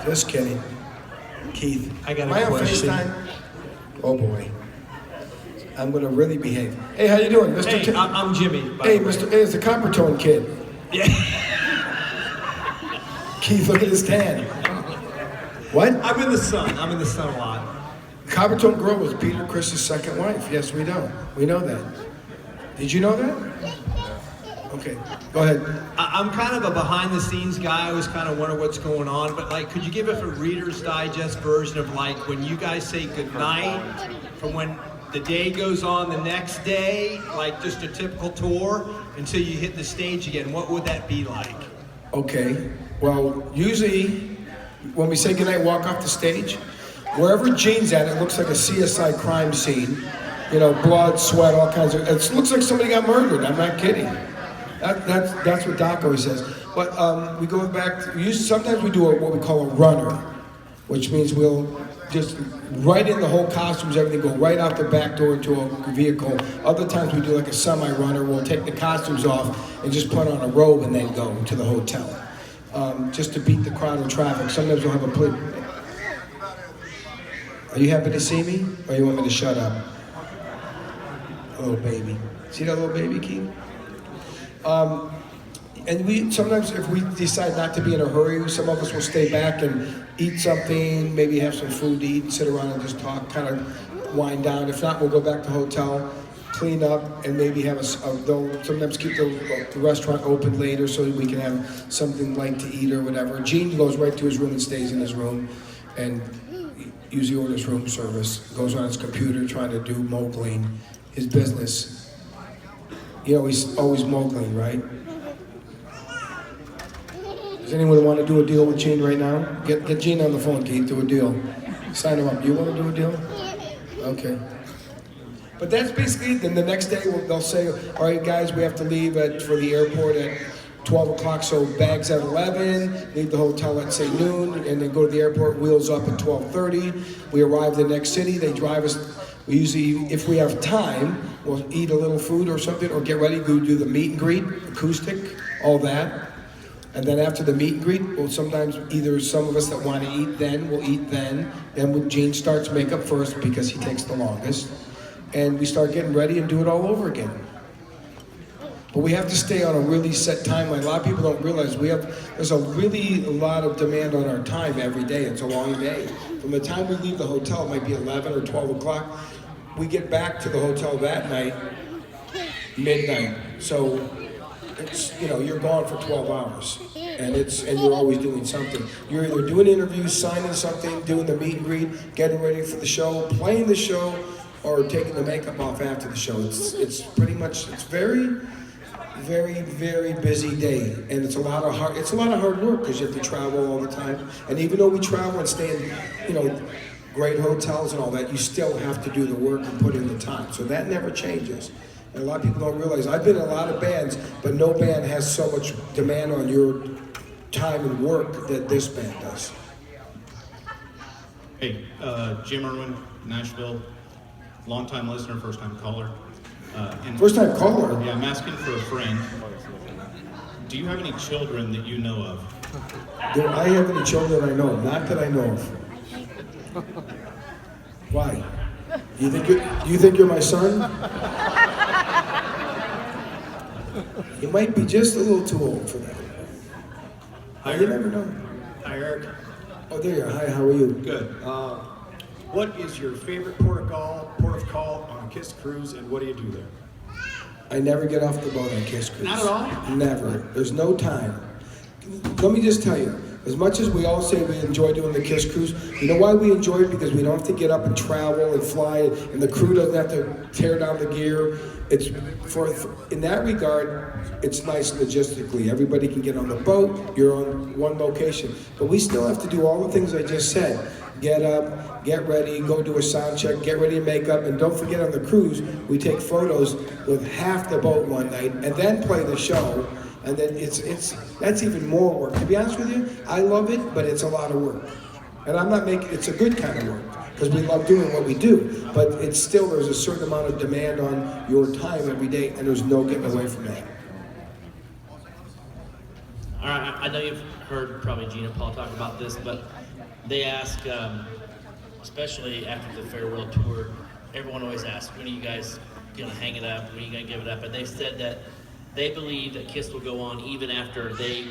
Just kidding. Keith, I got am I a on question. FaceTime? Oh boy. I'm gonna really behave. Hey, how you doing, Mr. Hey, I'm Jimmy. Hey, Mr. Hey, it's the Copper Tone kid. Yeah. Keith, look at his tan. What? I'm in the sun. I'm in the sun a lot. Copper Tone Girl was Peter Chris's second wife. Yes, we know. We know that. Did you know that? Okay, go ahead. I'm kind of a behind-the-scenes guy. I always kind of wonder what's going on. But like, could you give us a Reader's Digest version of like when you guys say goodnight, from when the day goes on the next day, like just a typical tour, until you hit the stage again? What would that be like? Okay, well, usually when we say goodnight, walk off the stage, wherever Gene's at, it looks like a CSI crime scene. You know, blood, sweat, all kinds of, it looks like somebody got murdered, I'm not kidding. That's what Doc always says. But we go back, sometimes we do what we call a runner, which means we'll just right in the whole costumes, everything, go right out the back door into a vehicle. Other times we do like a semi-runner, we'll take the costumes off and just put on a robe and then go to the hotel. Just to beat the crowd and traffic. Sometimes we'll have a play. Are you happy to see me? Or you want me to shut up? Little baby. See that little baby, Keith? And we sometimes, if we decide not to be in a hurry, some of us will stay back and eat something, maybe have some food to eat, and sit around and just talk, kind of wind down. If not, we'll go back to the hotel, clean up, and maybe have they'll sometimes keep the restaurant open later so we can have something light to eat or whatever. Gene goes right to his room and stays in his room, and usually orders room service, goes on his computer trying to do mogling, his business. You know, he's always mogling, right? Does anyone want to do a deal with Gene right now? Get Gene on the phone, Keith, do a deal. Sign him up. Do you want to do a deal? Okay. But that's basically it. Then the next day they'll say, all right, guys, we have to leave for the airport at 12 o'clock, so bags at 11, leave the hotel at, say, noon, and then go to the airport, wheels up at 12:30. We arrive in the next city, they drive us. We usually, if we have time, we'll eat a little food or something, or get ready, go do the meet and greet, acoustic, all that. And then after the meet and greet, we'll sometimes, either some of us that want to eat then, will eat then. Then when Gene starts makeup first, because he takes the longest. And we start getting ready and do it all over again. But we have to stay on a really set timeline. A lot of people don't realize there's a lot of demand on our time every day. It's a long day. From the time we leave the hotel, it might be 11 or 12 o'clock. We get back to the hotel that night, midnight. So it's, you know, you're gone for 12 hours. And you're always doing something. You're either doing interviews, signing something, doing the meet and greet, getting ready for the show, playing the show, or taking the makeup off after the show. It's pretty much, it's very, very busy day, and it's a lot of hard work because you have to travel all the time. And even though we travel and stay in, you know, great hotels and all that, you still have to do the work and put in the time. So that never changes. And a lot of people don't realize, I've been in a lot of bands, but no band has so much demand on your time and work that this band does. Hey, Jim Irwin, Nashville, long-time listener, first-time caller. First-time caller? Yeah, I'm asking for a friend. Do you have any children that you know of? Do I have any children I know of? Not that I know of. Why? You think you're my son? You might be just a little too old for that. Hi, You never know. Hi, Eric. Oh, there you are. Hi, how are you? Good. What is your favorite port of call on a KISS cruise, and what do you do there? I never get off the boat on Kiss Cruise. Not at all? Never. There's no time. Let me just tell you, as much as we all say we enjoy doing the Kiss Cruise, you know why we enjoy it? Because we don't have to get up and travel and fly, and the crew doesn't have to tear down the gear. It's in that regard, it's nice logistically. Everybody can get on the boat, you're on one location. But we still have to do all the things I just said. Get up, get ready, go do a sound check, get ready to make up, and don't forget on the cruise, we take photos with half the boat one night, and then play the show, and then that's even more work. To be honest with you, I love it, but it's a lot of work. And I'm not making, it's a good kind of work, because we love doing what we do, but it's still, there's a certain amount of demand on your time every day, and there's no getting away from that. All right, I know you've heard probably Gina and Paul talk about this, but they ask, especially after the farewell tour, everyone always asks, when are you guys gonna hang it up? When are you gonna give it up? And they said that they believe that KISS will go on even after they